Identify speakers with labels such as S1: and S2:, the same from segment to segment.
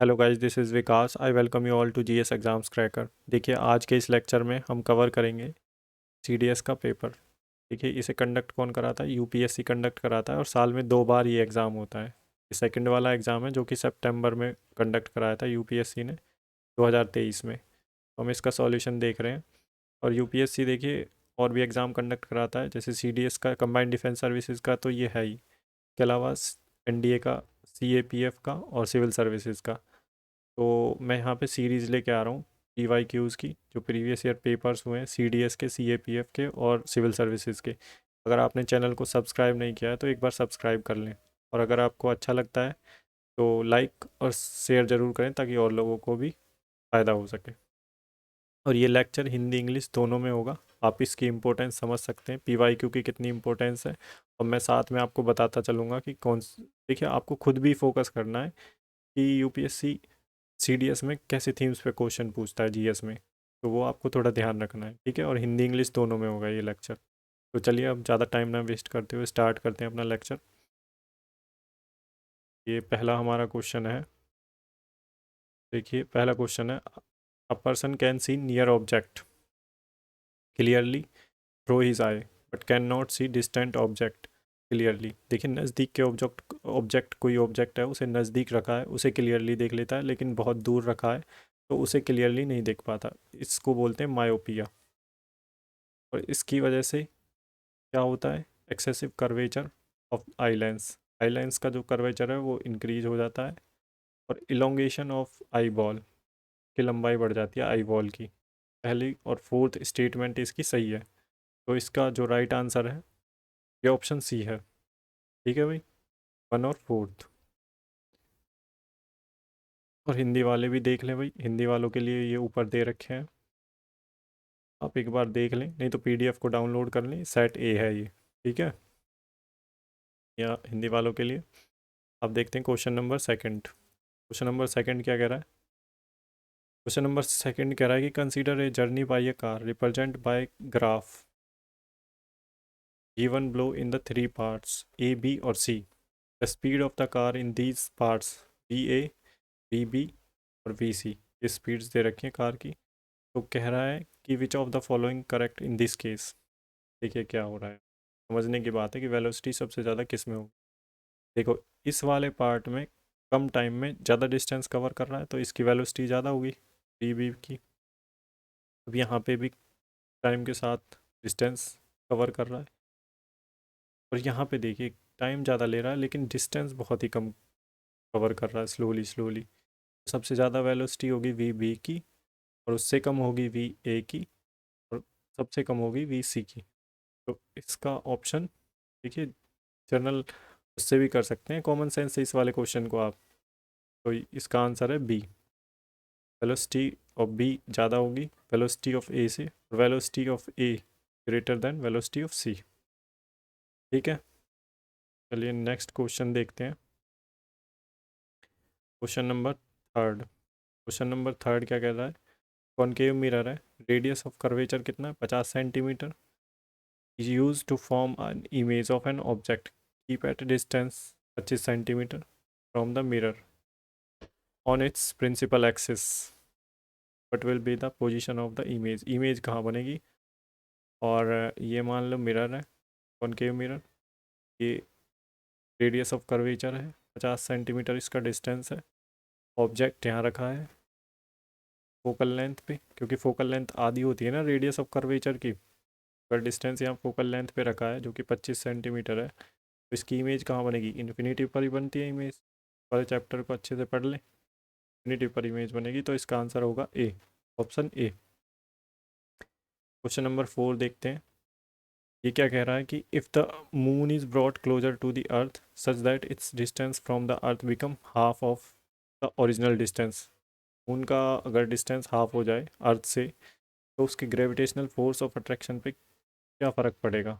S1: Hello guys, this is Vikas. I welcome you all to GS exams cracker. देखिए, आज के इस लेक्चर में हम कवर करेंगे सीडीएस का पेपर। देखिए, इसे कंडक्ट कौन कराता है? यूपीएससी कंडक्ट कराता है और साल में 2 बार ये एग्ज़ाम होता है। ये सेकंड वाला एग्ज़ाम है जो कि सितंबर में कंडक्ट कराया था यूपीएससी ने 2023 में। तो हम इसका सॉल्यूशन देख रहे हैं। और यूपीएससी देखिए और भी एग्ज़ाम कंडक्ट कराता है, जैसे सीडीएस का, कंबाइंड डिफेंस सर्विसेज का, तो ये है ही। इसके अलावा एनडीए का, सीएपीएफ का और सिविल सर्विसेज का। तो मैं यहाँ पे सीरीज़ लेके आ रहा हूँ पीवाई क्यूज़ की, जो प्रीवियस ईयर पेपर्स हुए हैं सीडीएस के, सीएपीएफ के और सिविल सर्विसेज के। अगर आपने चैनल को सब्सक्राइब नहीं किया है तो एक बार सब्सक्राइब कर लें। और अगर आपको अच्छा लगता है तो लाइक और शेयर ज़रूर करें ताकि और लोगों को भी फ़ायदा हो सके। और ये लेक्चर हिंदी इंग्लिश दोनों में होगा। आप इसकी इम्पोर्टेंस समझ सकते हैं, पीवाई क्यू की कितनी इम्पोर्टेंस है। और मैं साथ में आपको बताता चलूँगा कि देखिए, आपको खुद भी फोकस करना है कि यूपीएससी सीडीएस में कैसे थीम्स पे क्वेश्चन पूछता है जीएस में। तो वो आपको थोड़ा ध्यान रखना है, ठीक है। और हिंदी इंग्लिश दोनों में होगा ये लेक्चर। तो चलिए, अब ज़्यादा टाइम ना वेस्ट करते हुए स्टार्ट करते हैं अपना लेक्चर। ये पहला हमारा क्वेश्चन है। देखिए, पहला क्वेश्चन है, a person can see near object clearly through his eye but can not see distant object clearly. देखिए, नज़दीक के ऑब्जेक्ट कोई ऑब्जेक्ट है, उसे नज़दीक रखा है, उसे क्लियरली देख लेता है, लेकिन बहुत दूर रखा है तो उसे क्लियरली नहीं देख पाता। इसको बोलते हैं मायोपिया। और इसकी वजह से क्या होता है? Excessive curvature of eye lens. Eye lens का जो कर्वेचर है वो इंक्रीज हो जाता है। और इलोंगेशन ऑफ आई बॉल, की लंबाई बढ़ जाती है आई बॉल की। पहली और फोर्थ स्टेटमेंट इसकी सही है। तो इसका जो राइट आंसर है ये ऑप्शन सी है। ठीक है भाई, वन और फोर्थ। और हिंदी वाले भी देख लें भाई, हिंदी वालों के लिए ये ऊपर दे रखे हैं, आप एक बार देख लें, नहीं तो पीडीएफ को डाउनलोड कर लें। सेट ए है ये, ठीक है, या हिंदी वालों के लिए। अब देखते हैं question number second. Question number second क्या कह रहा है? क्वेश्चन नंबर सेकंड कह रहा है कि consider a journey by a car represent by graph given below in the three parts A B और C. The speed of the car in these parts V A, V B और V C. ये speeds दे रखी हैं car की। तो कह रहा है कि विच of the following correct in this case. देखिए क्या हो रहा है, समझने की बात है कि वेलोसिटी सबसे ज़्यादा किस में होगी। देखो, इस वाले पार्ट में कम टाइम में ज़्यादा डिस्टेंस कवर कर रहा है तो इसकी वेलोसिटी ज़्यादा होगी, वी बी की। अब यहाँ पे भी टाइम के साथ डिस्टेंस कवर कर रहा है। और यहाँ पे देखिए, टाइम ज़्यादा ले रहा है लेकिन डिस्टेंस बहुत ही कम कवर कर रहा है, स्लोली स्लोली। सबसे ज़्यादा वेलोसिटी होगी वी बी की, और उससे कम होगी वी ए की, और सबसे कम होगी वी सी की। तो इसका ऑप्शन, देखिए, जनरल उससे भी कर सकते हैं, कॉमन सेंस से इस वाले क्वेश्चन को आप। तो इसका आंसर है बी। वेलोसिटी ऑफ बी ज़्यादा होगी वेलोसिटी ऑफ ए से, velocity of A greater than velocity of C. ठीक है, चलिए नेक्स्ट क्वेश्चन देखते हैं। Question number third. Question number third क्या कह रहा है? कॉनकेव मिरर है, रेडियस ऑफ कर्वेचर कितना है? 50 centimetre. Is use to form an image of an object keep at distance 25 centimetre from the mirror on its principal axis. What will be the position of the image. Image कहाँ बनेगी? और ये मान लो mirror है, concave mirror. ये radius of curvature है, 50 centimetre इसका distance है। ऑब्जेक्ट यहाँ रखा है फोकल लेंथ पे, क्योंकि फोकल लेंथ आधी होती है ना रेडियस ऑफ कर्वेचर की। अगर डिस्टेंस यहाँ फोकल लेंथ पे रखा है जो कि 25 सेंटीमीटर है, तो इसकी इमेज कहाँ बनेगी? इन्फिनिटी पर ही बनती है इमेज। वाले चैप्टर को अच्छे से पढ़ लें, इन्फिनिटी पर इमेज बनेगी। तो इसका आंसर होगा A, option A. Question number four देखते हैं। ये क्या कह रहा है कि if the moon is brought closer to the earth such that its distance from the earth become half of the original distance. Moon का अगर डिस्टेंस हाफ हो जाए अर्थ से, तो उसकी ग्रेविटेशनल फोर्स ऑफ अट्रैक्शन पे क्या फ़र्क पड़ेगा?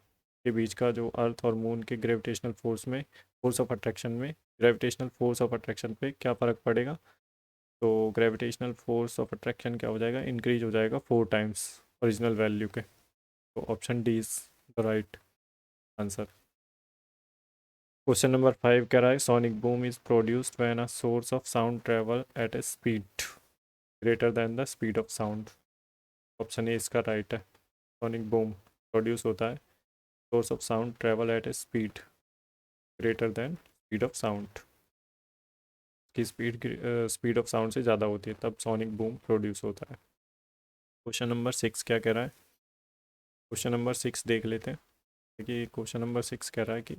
S1: के बीच का जो अर्थ और मून के ग्रेविटेशनल फोर्स में, फोर्स ऑफ अट्रैक्शन में, ग्रेविटेशनल फोर्स ऑफ अट्रैक्शन पे क्या फ़र्क पड़ेगा? तो ग्रेविटेशनल फोर्स ऑफ अट्रैक्शन क्या हो जाएगा? इंक्रीज हो जाएगा 4 टाइम्स ओरिजिनल वैल्यू के। तो option D is the right answer. Question number 5 कह रहा है sonic boom is produced when a source of sound travel eight A speed greater than the speed of sound. Option A इसका right है। Sonic boom produce होता है source of sound travel eight A speed greater than speed of sound. की speed speed of sound से ज़्यादा होती है तब सोनिक बूम प्रोड्यूस होता है। क्वेश्चन नंबर 6 क्या कह रहा है? क्वेश्चन नंबर 6 देख लेते हैं। देखिए क्वेश्चन नंबर 6 कह रहा है कि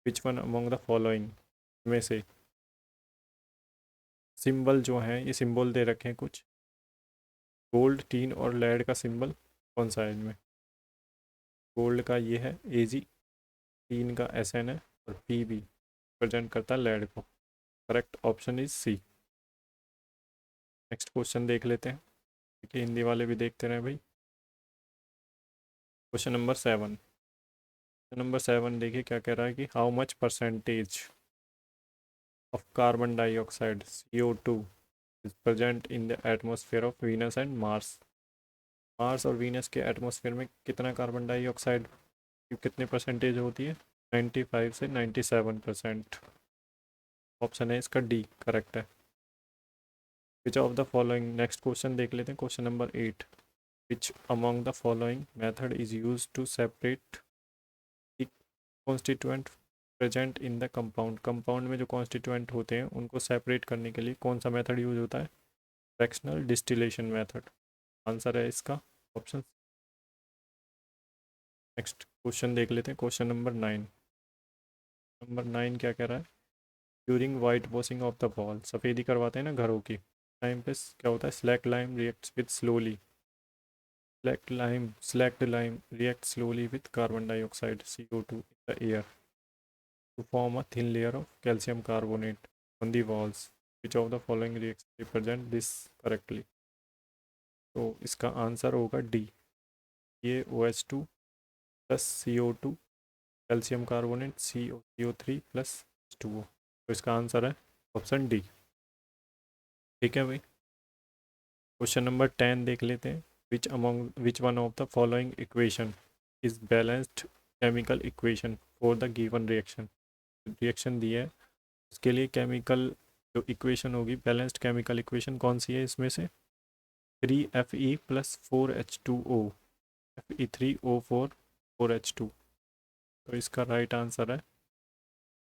S1: which one among the following में से सिंबल जो हैं ये सिंबल दे रखे हैं कुछ गोल्ड टीन और लेड का सिंबल कौन सा है इनमें? गोल्ड का ये है AG, टीन का SN है और PB रिप्रेजेंट करता है लेड को। Correct option is C। Next question देख लेते हैं। देखिए हिंदी वाले भी देखते रहे भाई। Question number 7। क्वेश्चन नंबर 7 देखिए क्या कह रहा है कि how much percentage of carbon dioxide CO2 is present in the atmosphere of Venus and Mars. Mars और वीनस के एटमॉस्फेयर में कितना कार्बन डाइऑक्साइड की कितनी परसेंटेज होती है? 95 से 97%। ऑप्शन है इसका D करेक्ट है। Which of the following next question देख लेते हैं। Question number 8 which among the following method is use to separate the constituent present in the compound. Compound में जो कॉन्स्टिट्यूएंट होते हैं उनको सेपरेट करने के लिए कौन सा मेथड यूज होता है? Fractional distillation method. आंसर है इसका ऑप्शन। नेक्स्ट क्वेश्चन देख लेते हैं। Question number 9। नंबर 9 क्या कह रहा है? During white washing of the wall, सफ़ेदी करवाते हैं ना घरों की टाइम पे क्या होता है? Slack lime reacts with slowly slacked lime reacts slowly with carbon dioxide CO2 in the air to form a thin layer of calcium carbonate on the walls. Which of the following reactions represent this correctly? तो इसका answer होगा D। ये OH2 plus CO2 calcium carbonate CO3 plus H2O। तो इसका आंसर है option D। ठीक है भाई। क्वेश्चन नंबर 10 देख लेते हैं। Which one of the following equation is balanced chemical equation for the given reaction. Reaction दी है उसके लिए केमिकल जो इक्वेशन होगी बैलेंस्ड केमिकल इक्वेशन कौन सी है इसमें से? 3Fe plus 4H2O Fe3O4 4H2। तो इसका राइट आंसर है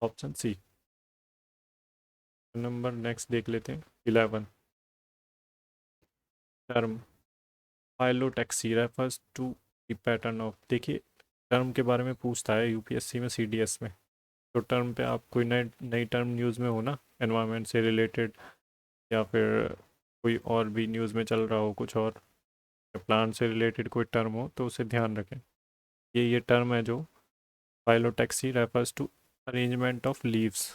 S1: ऑप्शन C। नंबर नेक्स्ट देख लेते हैं 11। Term phyllotaxy refers to the pattern of. देखिए टर्म के बारे में पूछता है UPSC में CDS में। तो टर्म पे आप कोई नई नई टर्म न्यूज़ में हो ना एनवायरनमेंट से रिलेटेड या फिर कोई और भी न्यूज़ में चल रहा हो कुछ और प्लांट से रिलेटेड कोई टर्म हो तो उसे ध्यान रखें। ये टर्म है जो phyllotaxy refers to arrangement of leaves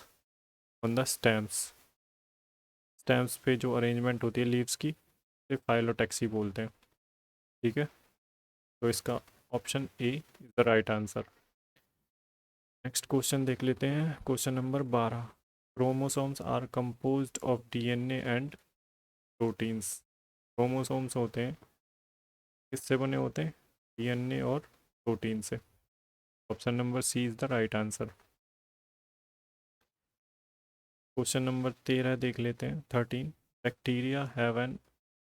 S1: on the stems. Stems पे जो अरेंजमेंट होती है लीव्स की उसे फाइलोटैक्सी बोलते हैं। ठीक है तो इसका option A is the right answer. Next question देख लेते हैं। Question number 12। Chromosomes are composed of DNA and proteins. Chromosomes होते हैं किससे बने होते हैं? DNA और प्रोटीन से। Option number C is the right answer. Question number 13 देख लेते हैं। 13 bacteria have an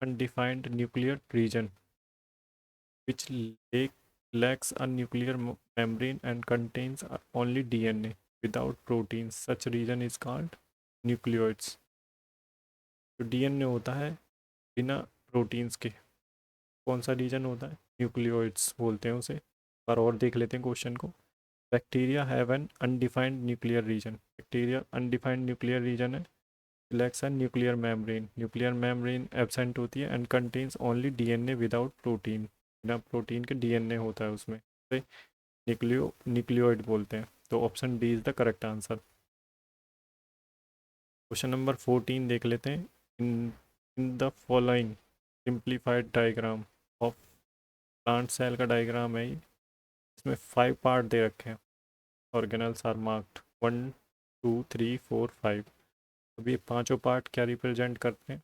S1: undefined nuclear reason which lacks a nuclear membrane and contains only DNA without proteins. Such region is called nucleoids। तो DNA होता है बिना proteins के कौन सा रीजन होता है? न्यूक्लियोइड्स बोलते हैं उसे। पर और देख लेते हैं क्वेश्चन को। Bacteria have an undefined nuclear region. Bacteria undefined nuclear region है। lacks a nuclear membrane। Nuclear membrane absent होती है and contains only DNA without protein. बिना प्रोटीन के DNA होता है उसमें। न्यूक्लियोइड बोलते हैं। तो option D is the correct answer. Question number 14 देख लेते हैं। In in the following simplified diagram of plant cell का डायग्राम है ये। इसमें 5 पार्ट दे रखे हैं। Organelles are marked 1 2 3 4 5। अब ये पांचों पार्ट क्या रिप्रेजेंट करते हैं?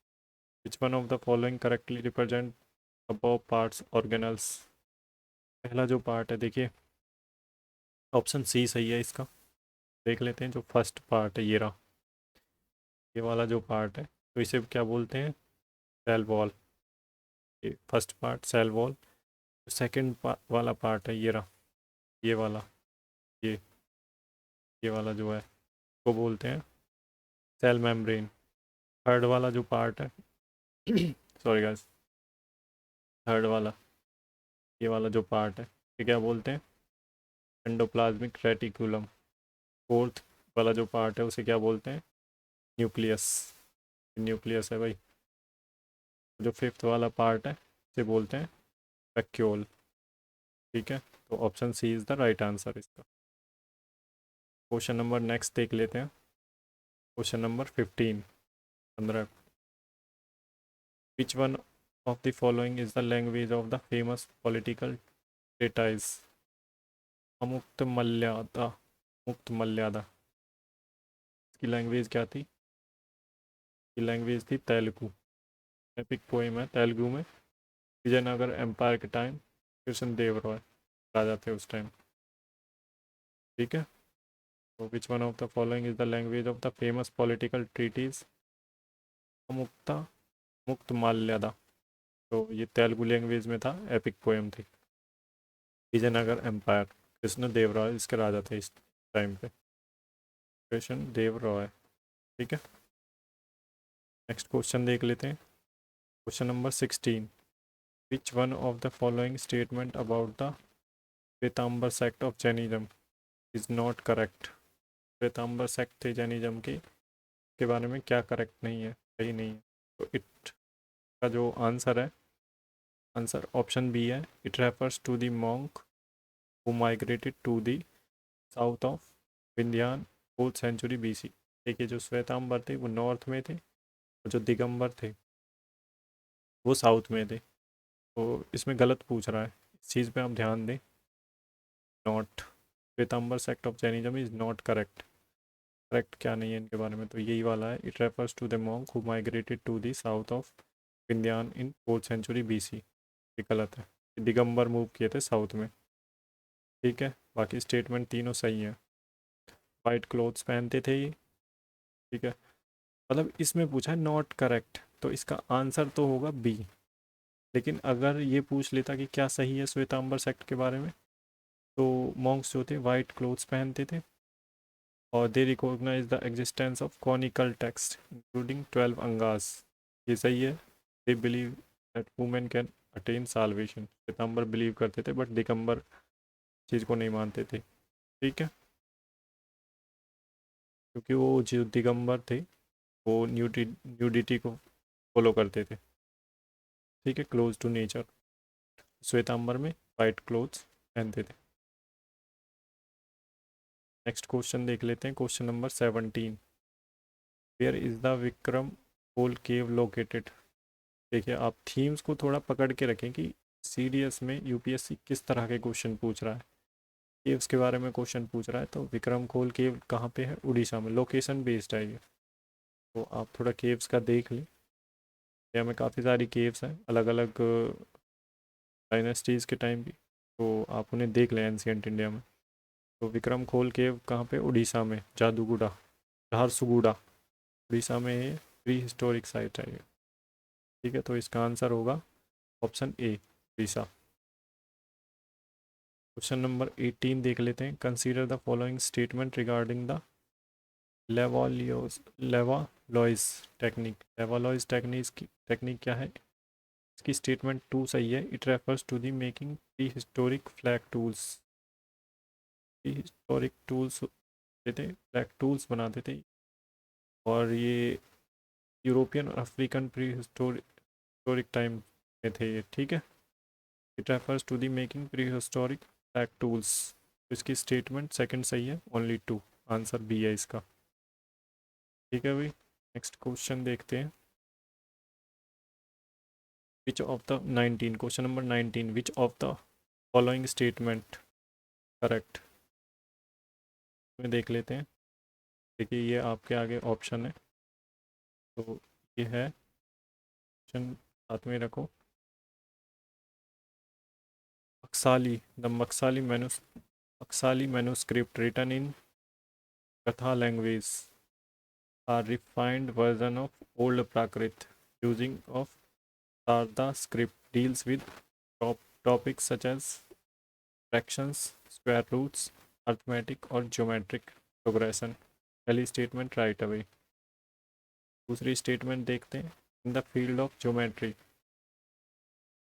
S1: Which one of the following correctly represent above parts organelles? पहला जो पार्ट है देखिए ऑप्शन C सही है इसका। देख लेते हैं जो फर्स्ट पार्ट है, ये रहा, ये वाला जो पार्ट है, तो इसे क्या बोलते हैं, सेल वॉल। ये first part cell wall. Second वाला पार्ट है, ये रहा, ये वाला, ये ये वाला जो है वो बोलते हैं सेल मेम्ब्रेन। थर्ड वाला जो पार्ट है सॉरी गाइस, थर्ड वाला, ये वाला जो पार्ट है, ये क्या बोलते हैं, एंडोप्लाज्मिक रेटिकुलम। फोर्थ वाला जो पार्ट है उसे क्या बोलते हैं, न्यूक्लियस। न्यूक्लियस है भाई। जो फिफ्थ वाला पार्ट है उसे बोलते हैं वैक्यूल। ठीक है, तो option C is the right answer इसका। क्वेश्चन नंबर नेक्स्ट देख लेते हैं। Question number 15, 15। Which one of the following is the language of the famous political treatise Amuktamalyada. Muktamalyada की लैंग्वेज क्या थी, की लैंग्वेज थी तेलुगु। एपिक पोएम है तेलुगु में। विजयनगर एम्पायर के टाइम कृष्ण देव रॉय राजा थे उस टाइम। ठीक है, तो which one of the following is the language of the famous political treatise Amukta Muktamalyada. तो ये तेलुगु लैंग्वेज में था, एपिक पोएम थी। विजयनगर एम्पायर, कृष्ण देव रॉय इसके राजा थे इस टाइम पे, कृष्ण देव रॉय। ठीक है, नेक्स्ट क्वेश्चन देख लेते हैं। Question number 16। Which one of the following statement about the Shvetambar sect of Jainism is not correct. Shvetambar sect थे जैनिज्म के बारे में क्या करेक्ट नहीं है, सही नहीं है। तो इट का जो आंसर है, आंसर ऑप्शन बी है, it refers to the monk who migrated to the south of Vindhyan 4th century BC। देखिए जो श्वेतांबर थे वो नॉर्थ में थे, और जो दिगंबर थे वो साउथ में थे। तो इसमें गलत पूछ रहा है, इस चीज़ पे आप ध्यान दें। Not, Shvetambar sect of Jainism is not correct. Correct क्या नहीं है इनके बारे में, तो यही वाला है, it refers to the monk who migrated to the south of Vindhyan in 4th century BC। ये गलत है, दिगंबर मूव किए थे साउथ में। ठीक है, बाकी स्टेटमेंट तीनों सही हैं। वाइट क्लोथ्स पहनते थे ये। ठीक है, मतलब इसमें पूछा है नॉट करेक्ट, तो इसका आंसर तो होगा बी। लेकिन अगर ये पूछ लेता कि क्या सही है श्वेतांबर सेक्ट के बारे में, तो मॉन्क्स जो थे वाइट क्लोथ्स पहनते थे, और they recognise the existence of canonical text including 12 Angas. ये सही है। They believe that women can attain salvation. Shvetambara believe करते थे, बट दिगंबर चीज़ को नहीं मानते थे। ठीक है, क्योंकि वो जो दिगंबर थे वो न्यूडिटी को फॉलो करते थे। ठीक है, क्लोज टू नेचर। श्वेतांबर में वाइट क्लोथ्स पहनते थे। नेक्स्ट क्वेश्चन देख लेते हैं। Question number 17। Where is the Vikram hole cave located. देखिए आप थीम्स को थोड़ा पकड़ के रखें कि CDS में UPSC किस तरह के क्वेश्चन पूछ रहा है। केव्स के बारे में क्वेश्चन पूछ रहा है, तो विक्रम खोल केव कहाँ पे है, उड़ीसा में, लोकेशन बेस्ड है ये। तो आप थोड़ा केव्स का देख लें। इंडिया में काफ़ी सारी केव्स हैं अलग अलग डायनेस्टीज़ के टाइम की, तो आप उन्हें देख लें एंशियंट इंडिया में। तो विक्रम खोल केव कहाँ पे, उड़ीसा में, जादूगुड़ा, झारसुगुड़ा, उड़ीसा में ये प्री हिस्टोरिक साइट है ये। ठीक है, तो इसका आंसर होगा option A, Orissa. Question number 18 देख लेते हैं। Consider the following statement regarding the Levallois technique. Levallois technique क्या है, इसकी स्टेटमेंट 2 सही है। It refers to the making prehistoric flag tools. Prehistoric tools थे, फ्लैग टूल्स बनाते थे, और ये यूरोपियन और अफ्रीकन प्री हिस्टोरिक टाइम में थे ये। ठीक है, it refers to the making prehistoric flag tools. इसकी स्टेटमेंट सेकंड सही है, ओनली 2, आंसर बी है इसका। ठीक है भाई, नेक्स्ट क्वेश्चन देखते हैं। विच of the 19, question number 19, which of the following statement correct में देख लेते हैं। देखिए ये आपके आगे ऑप्शन है, तो ये है ऑप्शन, साथ में रखो, अक्साली the Maksali manuscript written in Katha language are refined version of old Prakrit using of Sharada script deals with topics such as fractions, square roots, arithmetic और ज्योमेट्रिक प्रोग्रेशन। पहली स्टेटमेंट राइट अवे। दूसरी स्टेटमेंट देखते हैं। In the field of geometry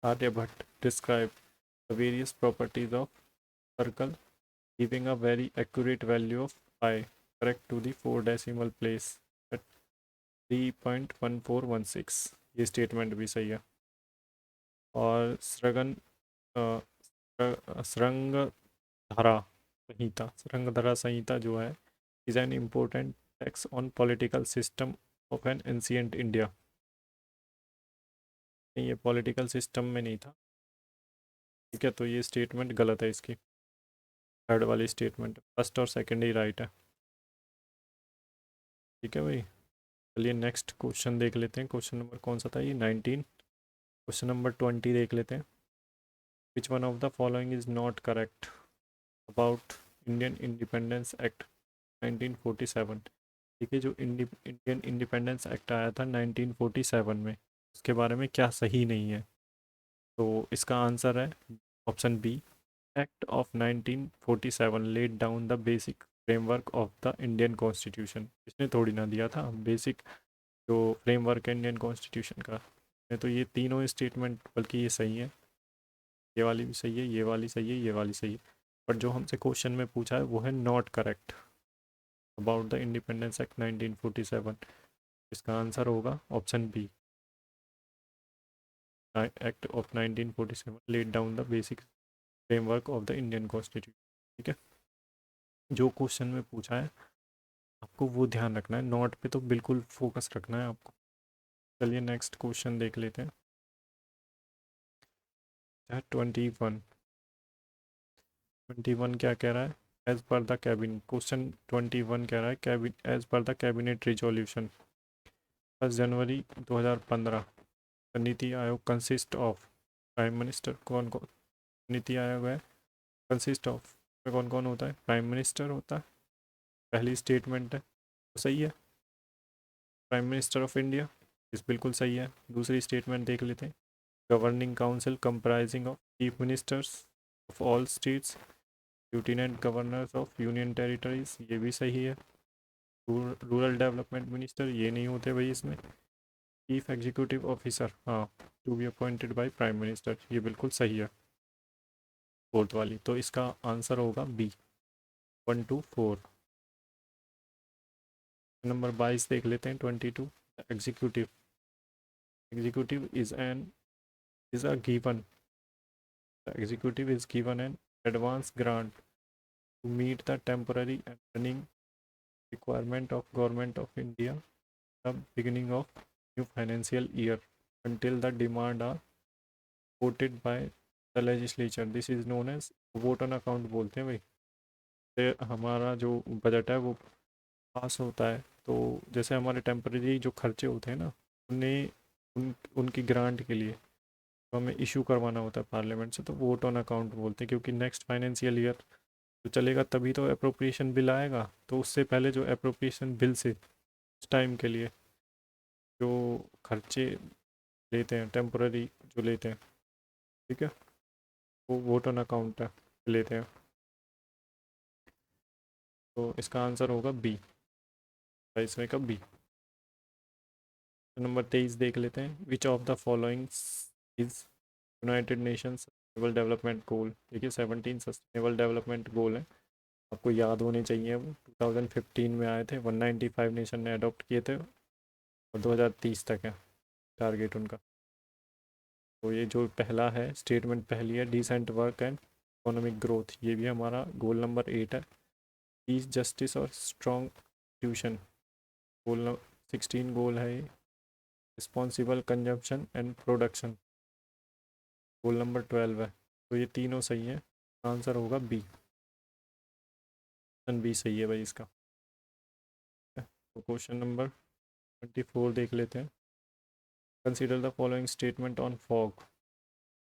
S1: Aryabhata describe the various properties of circle giving a very accurate value of pi correct to the 4 decimal place at 3.1416। ये statement भी सही है। और श्रृंगधारा संहिता जो है is an important text on political system of N ancient India. नहीं, ये political system में नहीं था। ठीक है, तो ये स्टेटमेंट गलत है इसकी। थर्ड वाली स्टेटमेंट, फर्स्ट और सेकंड ही राइट है। ठीक है भाई, चलिए नेक्स्ट क्वेश्चन देख लेते हैं। क्वेश्चन नंबर कौन सा था ये? 19। क्वेश्चन नंबर 20 देख लेते हैं। Which one of the following is not correct about Indian independence act 1947। ठीक है, जो इंडियन इंडिपेंडेंस एक्ट आया था 1947 में, उसके बारे में क्या सही नहीं है? तो इसका आंसर है option B. Act of 1947 laid down the basic framework of the Indian constitution. इसने थोड़ी ना दिया था बेसिक जो फ्रेमवर्क है इंडियन कॉन्स्टिट्यूशन का। तो ये तीनों स्टेटमेंट बल्कि ये सही है। ये वाली भी सही है, ये वाली सही है, ये वाली सही है। पर जो हमसे क्वेश्चन में पूछा है वो है not correct about the independence act 1947। इसका आंसर होगा option B. Act of 1947 laid down the basic framework of the Indian constitution. ठीक है, जो क्वेश्चन में पूछा है आपको वो ध्यान रखना है, नोट पे तो बिल्कुल फोकस रखना है आपको। चलिए नेक्स्ट क्वेश्चन देख लेते हैं। 21। 21 क्या कह रहा है? As per the cabinet, question 21 कह रहा है as per the cabinet resolution 1 January 2015 NITI Aayog consist of prime minister. कौन कौन नीति आयोग है? कंसिस्ट ऑफ में कौन कौन होता है? प्राइम मिनिस्टर होता है। पहली स्टेटमेंट है तो सही है, प्राइम मिनिस्टर ऑफ इंडिया। इस बिल्कुल सही है। दूसरी स्टेटमेंट देख लेते हैं। Governing council comprising of chief ministers of all states, लिeutenant गवर्नर्स ऑफ यूनियन टेरिटरीज, ये भी सही है। रूरल डेवलपमेंट मिनिस्टर ये नहीं होते भाई इसमें। चीफ एग्जीक्यूटिव ऑफिसर, हाँ, to be appointed by prime minister, ये बिल्कुल सही है फोर्थ वाली। तो इसका आंसर होगा बी, 1 to 4। नंबर 22 देख लेते हैं। 22, executive. Executive is a given executive is given an advance grant to meet the temporary and running requirement of Government of India at the beginning of new financial year until the demand are voted by the legislature. This is known as vote on account बोलते हैं भाई। तो हमारा जो budget है वो पास होता है, तो जैसे हमारे टेम्परेरी जो खर्चे होते हैं ना, उन्हें उनकी ग्रांट के लिए तो हमें इशू करवाना होता है पार्लियामेंट से, तो वोट ऑन अकाउंट बोलते हैं। क्योंकि नेक्स्ट फाइनेंशियल ईयर तो चलेगा तभी तो अप्रोप्रिएशन बिल आएगा, तो उससे पहले जो अप्रोप्रिएशन बिल से उस टाइम के लिए जो खर्चे लेते हैं टेम्पोररी जो लेते हैं, ठीक है, वो वोट ऑन अकाउंट लेते हैं। तो इसका आंसर होगा बी, इसमें का बी। नंबर 23 देख लेते हैं। विच of the following is United Nations sustainable development goal. देखिए 17 सस्टेनेबल डेवलपमेंट गोल है, आपको याद होने चाहिए। वो 2015 में आए थे, 195 नेशन ने अडॉप्ट किए थे और 2030 तक है टारगेट उनका। तो ये जो पहला है स्टेटमेंट, पहली है decent work and economic growth, ये भी हमारा गोल नंबर 8 है। पीस, जस्टिस और स्ट्रॉन्ग ट्यूशन गोल 16 गोल है ये। Responsible consumption and production goal number 12 है। तो ये तीनों सही है, आंसर होगा बी। ऑप्शन बी सही है भाई इसका। तो क्वेश्चन नंबर 24 देख लेते हैं। Consider the following statement on fog.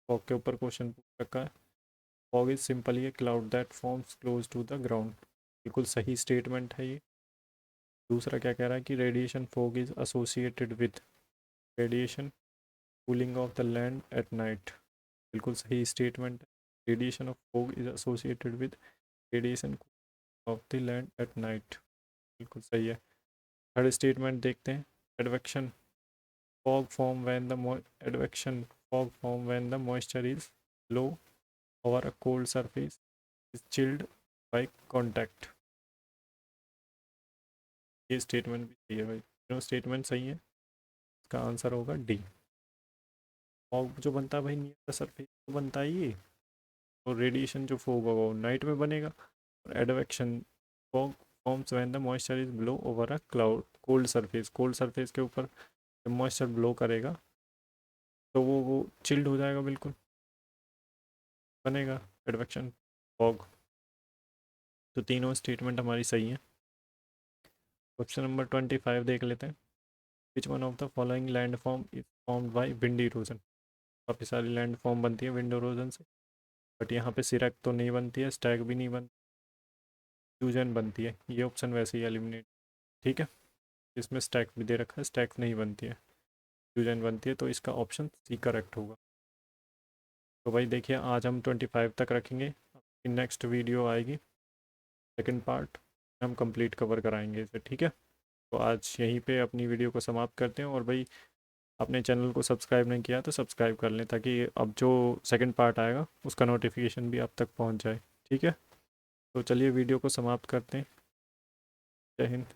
S1: Fog के ऊपर क्वेश्चन पूछ रखा है। Fog is simply a cloud that forms close to the ground. बिल्कुल सही स्टेटमेंट है ये। दूसरा क्या कह रहा है कि radiation fog is associated with radiation cooling of the land at night. बिल्कुल सही स्टेटमेंट है। Radiation of fog is associated with radiation of the land at night, बिल्कुल सही है। थर्ड स्टेटमेंट देखते हैं। Advection fog form when the advection fog form when the moisture is low over a cold surface is chilled by contact। ये statement भी सही है भाई, तीनों स्टेटमेंट सही है। इसका आंसर होगा डी। फॉग जो बनता है भाई नियर द सरफेस तो बनता है ये, और रेडिएशन जो फॉग होगा वो नाइट में बनेगा। और advection fog forms when the moisture is blow over a cloud cold surface, cold surface के ऊपर जब मॉइस्चर ब्लो करेगा तो वो चिल्ड हो जाएगा, बिल्कुल बनेगा एडवेक्शन फॉग। तो तीनों स्टेटमेंट हमारी सही हैं। क्वेश्चन नंबर 25 देख लेते हैं। Which one of the following land form is formed by wind erosion. काफ़ी सारी लैंड फॉर्म बनती है विंड इरोजन से, बट यहाँ पे सिरक तो नहीं बनती है, स्टैग भी नहीं बनती, फ्यूजन बनती है। ये ऑप्शन वैसे ही एलिमिनेट, ठीक है। इसमें स्टैक भी दे रखा है, स्टैक नहीं बनती है, फ्यूजन बनती है, तो इसका ऑप्शन सी करेक्ट होगा। तो भाई देखिए आज हम 25 तक रखेंगे। नेक्स्ट वीडियो आएगी सेकंड पार्ट, हम कंप्लीट कवर कराएंगे इसे, ठीक है। तो आज यहीं पे अपनी वीडियो को समाप्त करते हैं। और भाई अपने चैनल को सब्सक्राइब नहीं किया तो सब्सक्राइब कर लें, ताकि अब जो सेकंड पार्ट आएगा उसका नोटिफिकेशन भी आप तक पहुंच जाए, ठीक है। तो चलिए वीडियो को समाप्त करते हैं। जय हिंद।